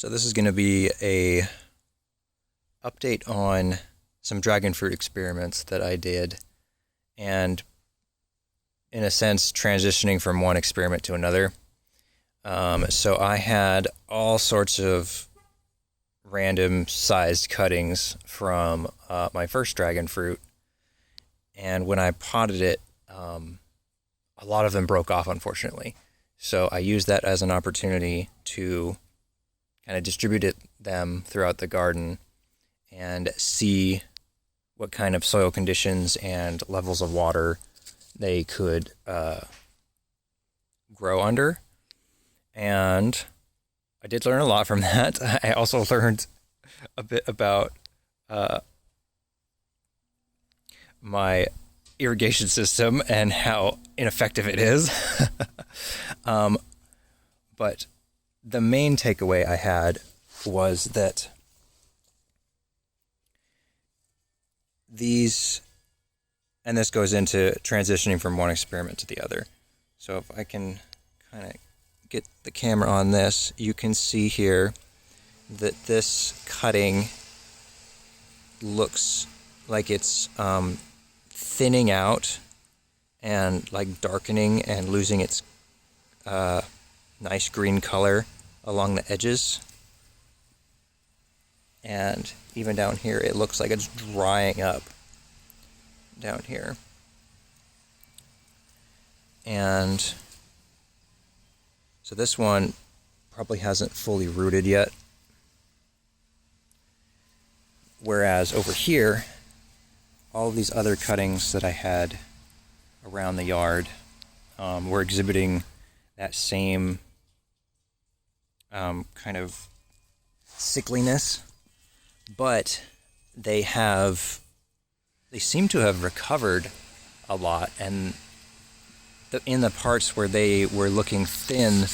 So this is going to be a update on some dragonfruit experiments that I did, and in a sense transitioning from one experiment to another. So I had all sorts of random sized cuttings from my first dragonfruit, and when I potted it, a lot of them broke off, unfortunately. So I used that as an opportunity to kind of distribute them throughout the garden and see what kind of soil conditions and levels of water they could grow under. And I did learn a lot from that. I also learned a bit about my irrigation system and how ineffective it is. But the main takeaway I had was that these, and this goes into transitioning from one experiment to the other. So if I can kind of get the camera on this, you can see here that this cutting looks like it's thinning out and like darkening and losing its nice green color along the edges. And even down here, it looks like it's drying up down here. And so this one probably hasn't fully rooted yet. Whereas over here, all of these other cuttings that I had around the yard were exhibiting that same kind of sickliness, but they seem to have recovered a lot, and in the parts where they were looking thin,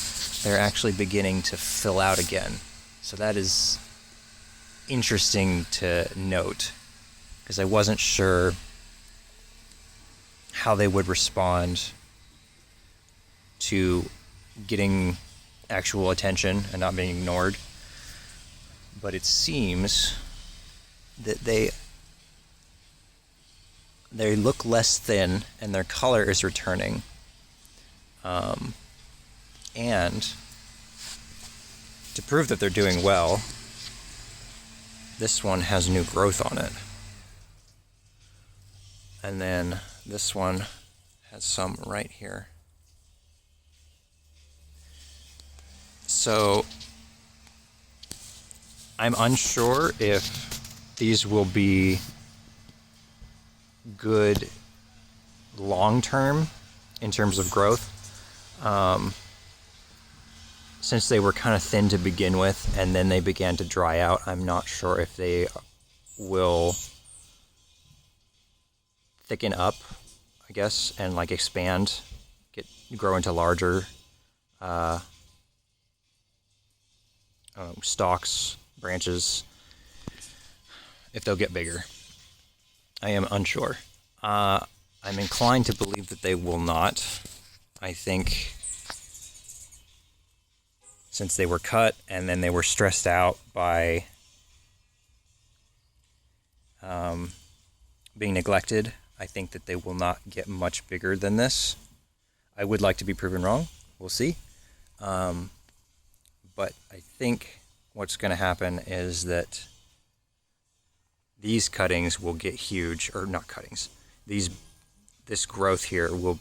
they're actually beginning to fill out again. So that is interesting to note, because I wasn't sure how they would respond to getting actual attention and not being ignored. But it seems that they look less thin and their color is returning. And to prove that they're doing well, this one has new growth on it. And then this one has some right here. So I'm unsure if these will be good long-term in terms of growth. Since they were kind of thin to begin with and then they began to dry out, I'm not sure if they will thicken up, I guess, and like expand, grow into larger stalks, branches, if they'll get bigger. I am unsure. I'm inclined to believe that they will not. I think since they were cut and then they were stressed out by being neglected, I think that they will not get much bigger than this. I would like to be proven wrong. We'll see. But I think what's going to happen is that these cuttings will get huge, or not cuttings. This growth here will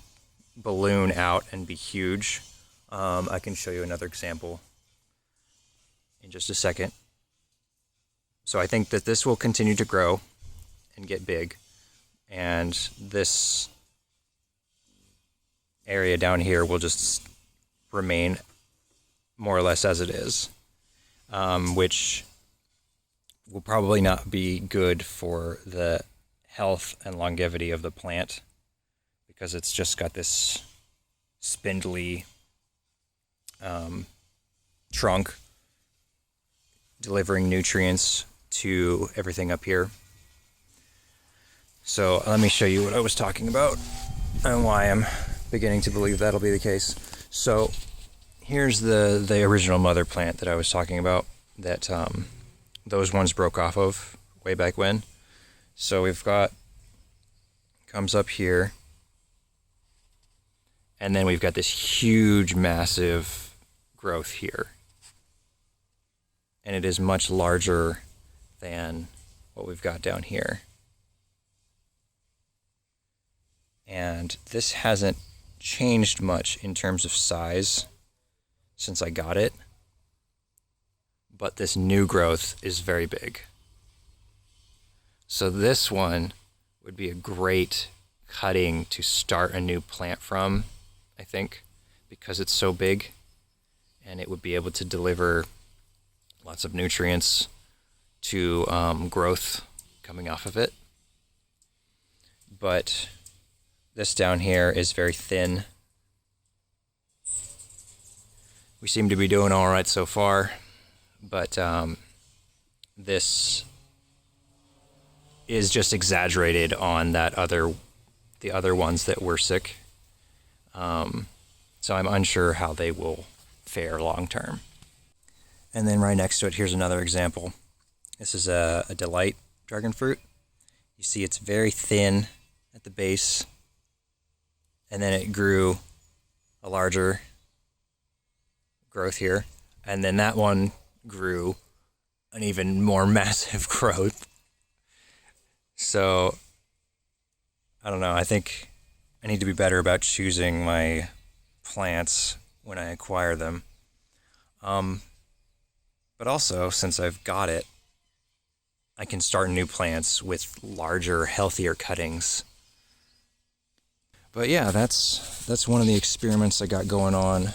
balloon out and be huge. I can show you another example in just a second. So I think that this will continue to grow and get big, and this area down here will just remain more or less as it is, which will probably not be good for the health and longevity of the plant, because it's just got this spindly trunk delivering nutrients to everything up here. So let me show you what I was talking about and why I'm beginning to believe that'll be the case. So here's the original mother plant that I was talking about. that those ones broke off of way back when. So we've got, comes up here, and then we've got this huge, massive growth here. And it is much larger than what we've got down here. And this hasn't changed much in terms of size since I got it, but this new growth is very big. So this one would be a great cutting to start a new plant from, I think, because it's so big, and it would be able to deliver lots of nutrients to growth coming off of it. But this down here is very thin. We seem to be doing all right so far, but this is just exaggerated on the other ones that were sick. So I'm unsure how they will fare long term. And then right next to it, here's another example. This is a Delight Dragonfruit. You see it's very thin at the base, and then it grew a larger growth here, and then that one grew an even more massive growth. So I don't know, I think I need to be better about choosing my plants when I acquire them. But also, since I've got it, I can start new plants with larger, healthier cuttings. But yeah, that's one of the experiments I got going on,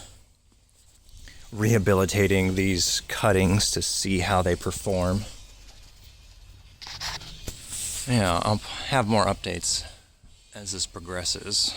rehabilitating these cuttings to see how they perform. Yeah, I'll have more updates as this progresses.